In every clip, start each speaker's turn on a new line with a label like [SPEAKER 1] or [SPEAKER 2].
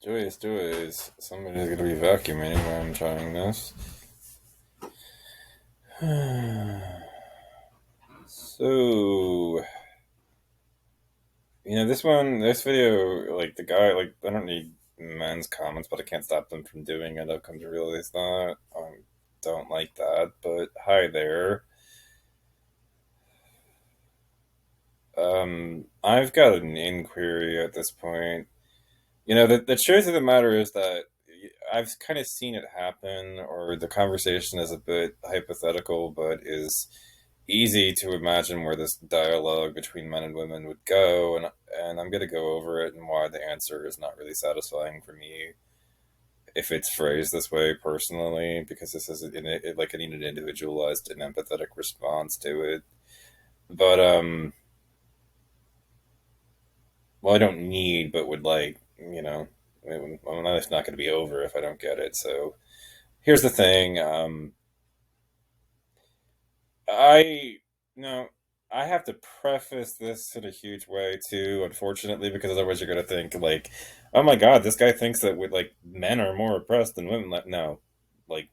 [SPEAKER 1] Joyous, joyous. Somebody's gonna be vacuuming while I'm trying this. So, this video, like the guy, like I don't need men's comments, but I can't stop them from doing it. I've come to realize that. I don't like that, but hi there. I've got an inquiry at this point. The truth of the matter is that I've kind of seen it happen, or the conversation is a bit hypothetical, but is easy to imagine where this dialogue between men and women would go, and I'm going to go over it and why the answer is not really satisfying for me if it's phrased this way personally, because this is like I need an individualized and empathetic response to it. But well, I don't need, but would like, my life's not going to be over if I don't get it. So here's the thing. I no, I have to preface this in a huge way too, unfortunately, because otherwise you're gonna think like, oh my god, this guy thinks that with like men are more oppressed than women. Like, no, like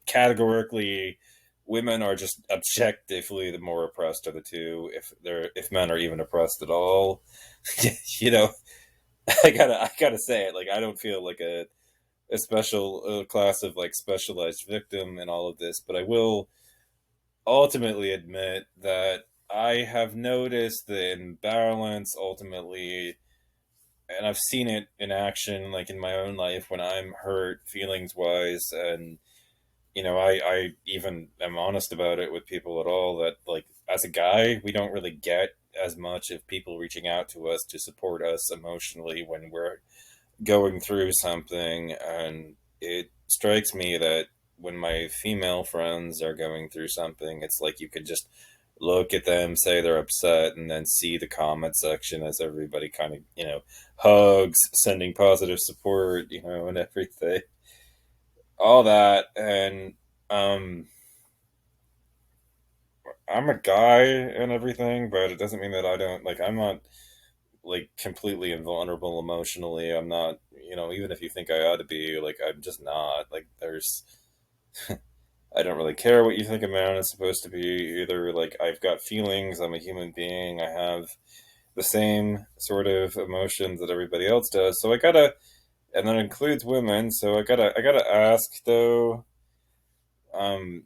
[SPEAKER 1] categorically, women are just objectively the more oppressed of the two. If men are even oppressed at all, you know, I gotta say it. Like, I don't feel like a special class of like specialized victim in all of this, but I will ultimately admit that I have noticed the imbalance ultimately, and I've seen it in action, like in my own life when I'm hurt feelings wise. And, I even am honest about it with people at all that, like, as a guy, we don't really get as much of people reaching out to us to support us emotionally when we're going through something. And it strikes me that when my female friends are going through something, it's like you could just look at them, say they're upset, and then see the comment section as everybody kind of, hugs, sending positive support, and everything. All that. And I'm a guy and everything, but it doesn't mean that I don't, like, I'm not like completely invulnerable emotionally. I'm not, even if you think I ought to be, like, I'm just not. Like, I don't really care what you think a man is supposed to be either. Like, I've got feelings. I'm a human being. I have the same sort of emotions that everybody else does. So I gotta, and that includes women. So I gotta ask though. Um,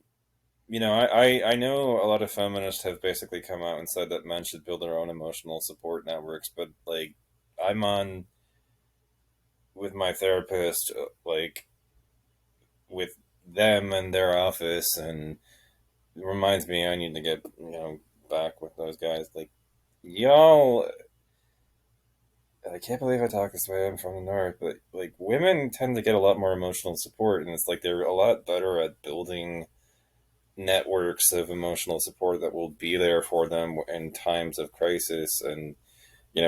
[SPEAKER 1] I know a lot of feminists have basically come out and said that men should build their own emotional support networks, but like, I'm on with my therapist, like with them and their office, and it reminds me I need to get back with those guys. Like, y'all, I can't believe I talk this way. I'm from the north, but like, women tend to get a lot more emotional support, and it's like they're a lot better at building networks of emotional support that will be there for them in times of crisis. And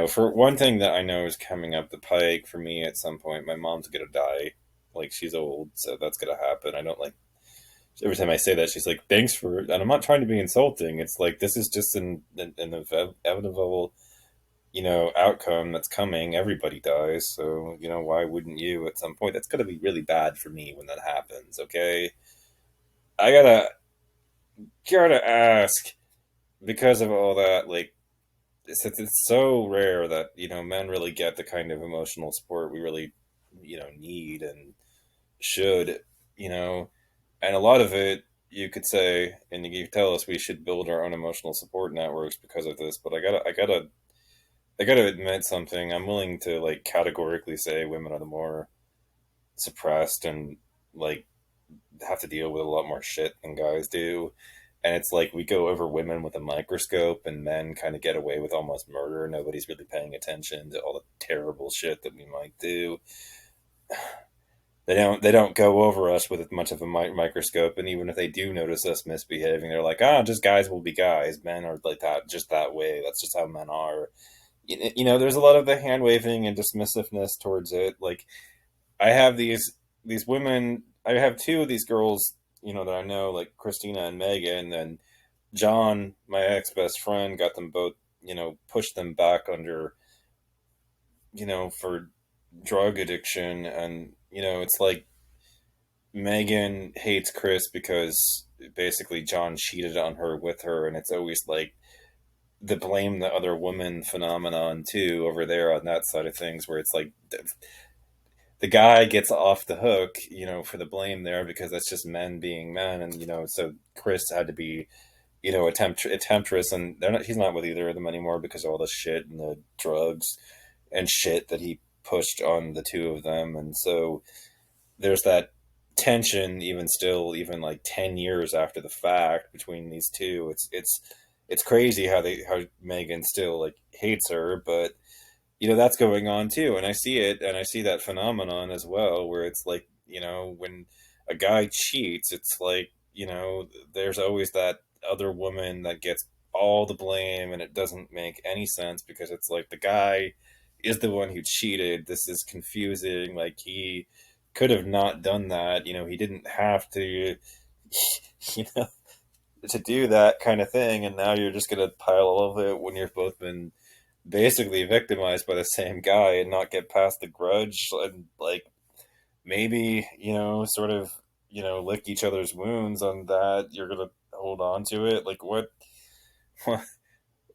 [SPEAKER 1] for one thing that I know is coming up the pike for me at some point, my mom's gonna die. Like, she's old, so that's gonna happen. I don't like every time I say that, she's like, "Thanks for," and I'm not trying to be insulting. It's like this is just an inevitable, outcome that's coming. Everybody dies, so why wouldn't you at some point? That's gonna be really bad for me when that happens. Okay, I gotta ask because of all that. Like, since it's so rare that men really get the kind of emotional support we really need and should, you know and a lot of it, you could say, and you tell us we should build our own emotional support networks because of this. But I gotta admit something. I'm willing to, like, categorically say women are the more suppressed and, like, have to deal with a lot more shit than guys do. And it's like we go over women with a microscope, and men kind of get away with almost murder. Nobody's really paying attention to all the terrible shit that we might do. They don't go over us with as much of a microscope, and even if they do notice us misbehaving, they're like, "Ah, just guys will be guys. Men are like that, just that way. That's just how men are." There's a lot of the hand waving and dismissiveness towards it. Like, I have these women. I have two of these girls, that I know, like Christina and Megan, and John, my ex best friend, got them both, pushed them back under, for drug addiction, and it's like Megan hates Chris because basically John cheated on her with her, and it's always like the blame the other woman phenomenon too over there on that side of things, where it's like the guy gets off the hook, for the blame there because that's just men being men, and so Chris had to be, a temptress, and they're not. He's not with either of them anymore because of all the shit and the drugs and shit that he pushed on the two of them, and so there's that tension even still, even like 10 years after the fact between these two. It's crazy how Megan still like hates her, but that's going on too, and I see it, and I see that phenomenon as well, where it's like, when a guy cheats, it's like, there's always that other woman that gets all the blame, and it doesn't make any sense because it's like the guy is the one who cheated. This is confusing. Like, he could have not done that. He didn't have to, you know to do that kind of thing, and now you're just gonna pile all of it when you've both been basically victimized by the same guy and not get past the grudge, and like maybe, sort of, lick each other's wounds on that. You're gonna hold on to it. Like, what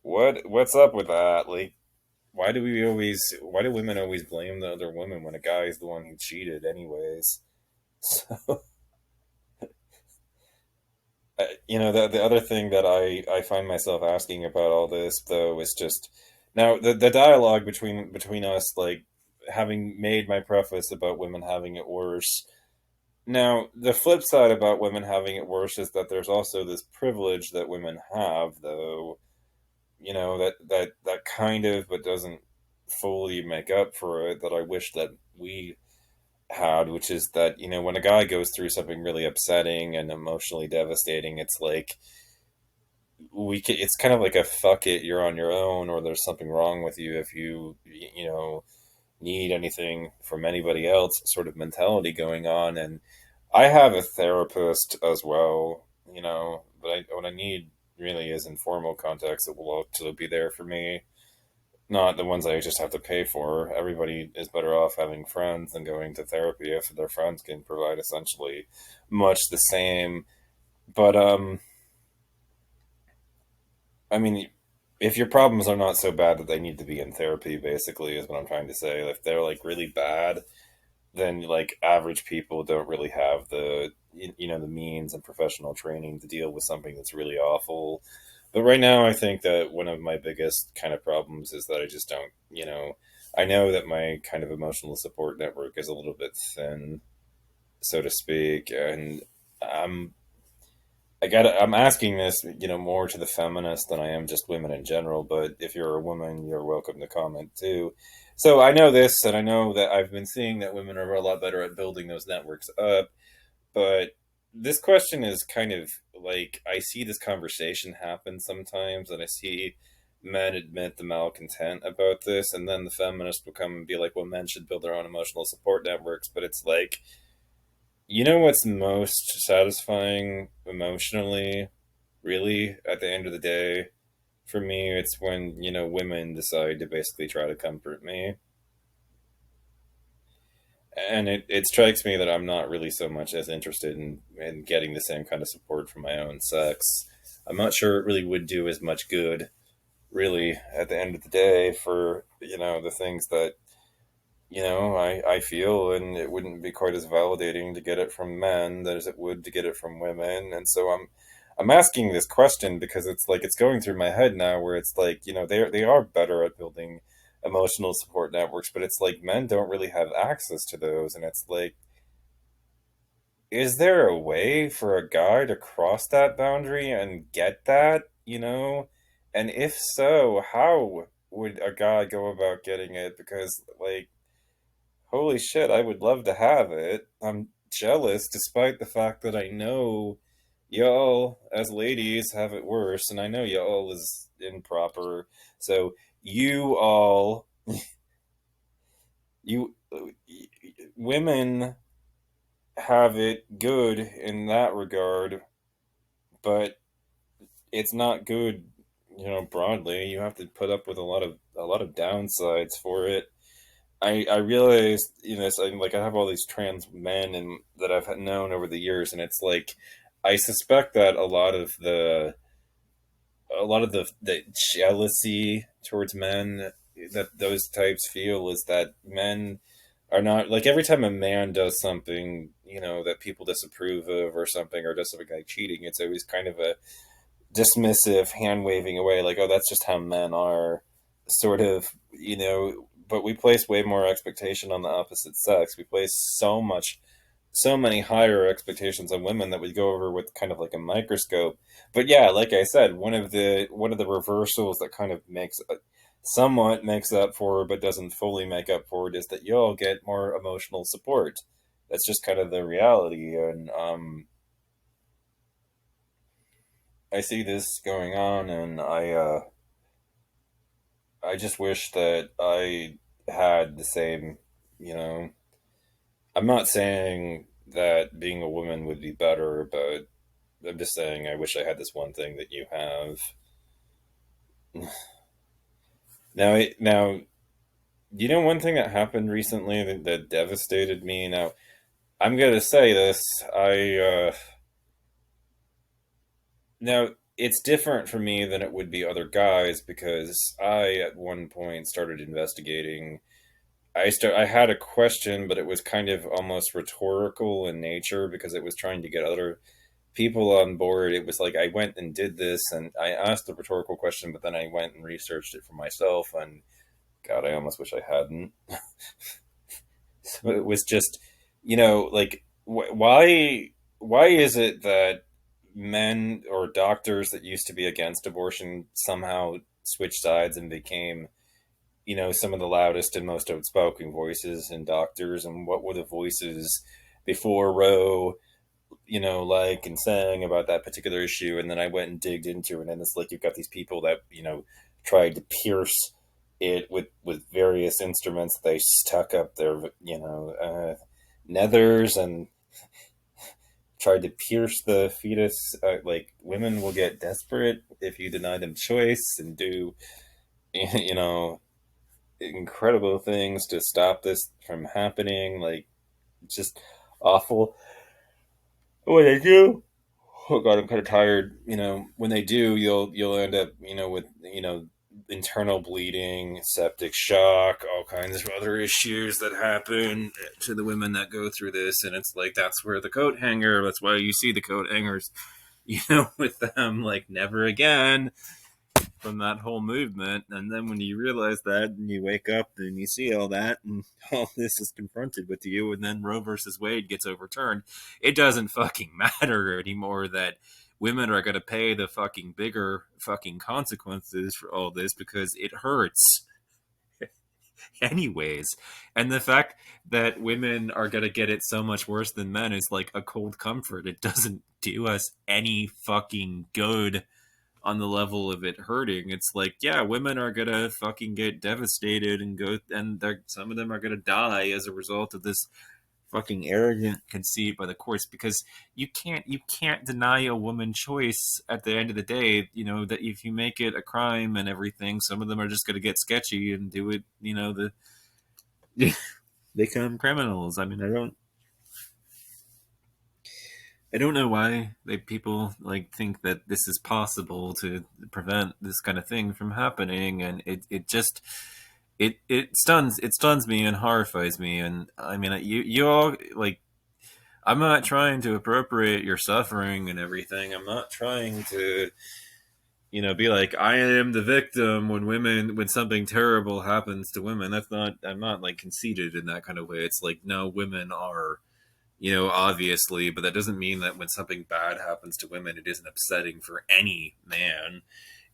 [SPEAKER 1] what's up with that? Like, why do women always blame the other woman when a guy is the one who cheated anyways? So, the other thing that I find myself asking about all this though is just now the dialogue between us, like having made my preface about women having it worse. Now the flip side about women having it worse is that there's also this privilege that women have, though, that kind of, but doesn't fully make up for it, that I wish that we had, which is that, when a guy goes through something really upsetting and emotionally devastating, it's like it's kind of like a fuck it, you're on your own, or there's something wrong with you if you need anything from anybody else sort of mentality going on. And I have a therapist as well, but what I need really is informal contacts that will also be there for me, not the ones I just have to pay for. Everybody is better off having friends than going to therapy if their friends can provide essentially much the same. But I mean, if your problems are not so bad that they need to be in therapy, basically, is what I'm trying to say. If they're like really bad, then like average people don't really have the means and professional training to deal with something that's really awful. But right now, I think that one of my biggest kind of problems is that I just don't, I know that my kind of emotional support network is a little bit thin, so to speak, and I'm I'm asking this, more to the feminists than I am just women in general. But if you're a woman, you're welcome to comment too. So I know this, and I know that I've been seeing that women are a lot better at building those networks up. But this question is kind of like, I see this conversation happen sometimes, and I see men admit the malcontent about this, and then the feminists will come and be like, well, men should build their own emotional support networks. But it's like, what's most satisfying emotionally, really, at the end of the day? For me, it's when, women decide to basically try to comfort me. And it strikes me that I'm not really so much as interested in getting the same kind of support from my own sex. I'm not sure it really would do as much good, really, at the end of the day, for, the things that, I feel, and it wouldn't be quite as validating to get it from men as it would to get it from women. And so I'm asking this question because it's like it's going through my head now, where it's like, they are better at building emotional support networks, but it's like men don't really have access to those, and it's like, is there a way for a guy to cross that boundary and get that, and if so, how would a guy go about getting it? Because, like, holy shit, I would love to have it. I'm jealous, despite the fact that I know y'all, as ladies, have it worse, and I know y'all is improper. So, you all, you, women have it good in that regard, but it's not good, broadly. You have to put up with a lot of downsides for it. I realized, so like I have all these trans men and that I've known over the years, and it's like I suspect that a lot of the jealousy towards men that those types feel is that men are not like every time a man does something, that people disapprove of or something, or does something like cheating, it's always kind of a dismissive hand waving away, like, oh, that's just how men are, sort of, but we place way more expectation on the opposite sex. We place so many higher expectations on women that we go over with kind of like a microscope. But yeah, like I said, one of the reversals that kind of somewhat makes up for, but doesn't fully make up for it, is that you'll get more emotional support. That's just kind of the reality, and I see this going on, and I just wish that I had the same, you know. I'm not saying that being a woman would be better, but I'm just saying I wish I had this one thing that you have. Now, one thing that happened recently that devastated me. Now, I'm gonna say this. Now it's different for me than it would be other guys, because I at one point started investigating. I had a question, but it was kind of almost rhetorical in nature because it was trying to get other people on board. It was like I went and did this, and I asked the rhetorical question, but then I went and researched it for myself, and God, I almost wish I hadn't. So it was just, like, why is it that men or doctors that used to be against abortion somehow switched sides and became, some of the loudest and most outspoken voices in doctors? And what were the voices before Roe, like, and saying about that particular issue? And then I went and digged into it, and it's like you've got these people that, tried to pierce it with various instruments they stuck up their, nethers, and tried to pierce the fetus. Like, women will get desperate if you deny them choice and do, you know, incredible things to stop this from happening. Like, just awful. What they do, oh God, I'm kind of tired. When they do, you'll end up, with, internal bleeding, septic shock, all kinds of other issues that happen to the women that go through this. And it's like, that's where the coat hanger, that's why you see the coat hangers, with them, like, never again, from that whole movement. And then when you realize that, and you wake up and you see all that, and all this is confronted with you, and then Roe versus Wade gets overturned, it doesn't fucking matter anymore that women are going to pay the fucking bigger fucking consequences for all this, because it hurts anyways. And the fact that women are going to get it so much worse than men is like a cold comfort. It doesn't do us any fucking good on the level of it hurting. It's like, yeah, women are gonna fucking get devastated and go, and some of them are gonna die as a result of this fucking arrogant conceit by the courts, because you can't deny a woman choice at the end of the day. That if you make it a crime and everything, some of them are just gonna get sketchy and do it. They become criminals. I mean, I don't know why people like think that this is possible to prevent this kind of thing from happening, and it just it stuns me and horrifies me. And I mean, you all, like, I'm not trying to appropriate your suffering and everything. I'm not trying to, be like, I am the victim when something terrible happens to women. I'm not like conceited in that kind of way. It's like, no, women are, obviously, but that doesn't mean that when something bad happens to women, it isn't upsetting for any man.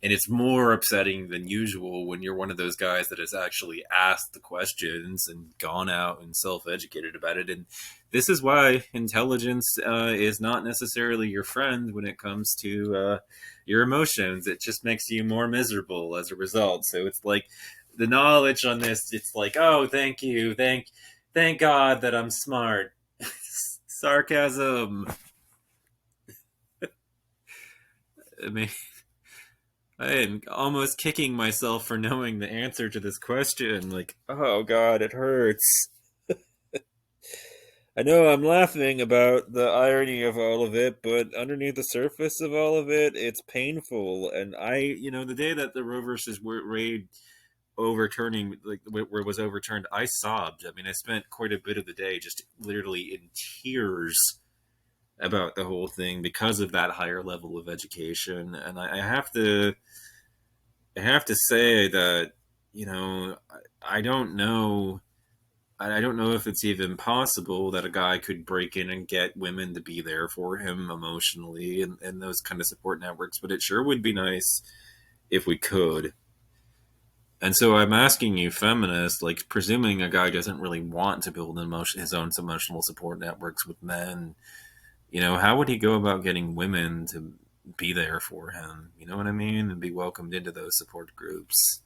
[SPEAKER 1] And it's more upsetting than usual when you're one of those guys that has actually asked the questions and gone out and self-educated about it. And this is why intelligence is not necessarily your friend when it comes to your emotions. It just makes you more miserable as a result. So it's like the knowledge on this, it's like, oh, thank you, thank God that I'm smart. Sarcasm. I mean, I am almost kicking myself for knowing the answer to this question. Like, oh God, it hurts. I know I'm laughing about the irony of all of it, but underneath the surface of all of it, it's painful. And the day that the Roe versus Wade overturning, like where it was overturned, I sobbed. I mean, I spent quite a bit of the day just literally in tears about the whole thing because of that higher level of education. And I have to say that I don't know. I don't know if it's even possible that a guy could break in and get women to be there for him emotionally and those kind of support networks, but it sure would be nice if we could. And so I'm asking you, feminists, like presuming a guy doesn't really want to build his own emotional support networks with men, how would he go about getting women to be there for him? You know what I mean? And be welcomed into those support groups.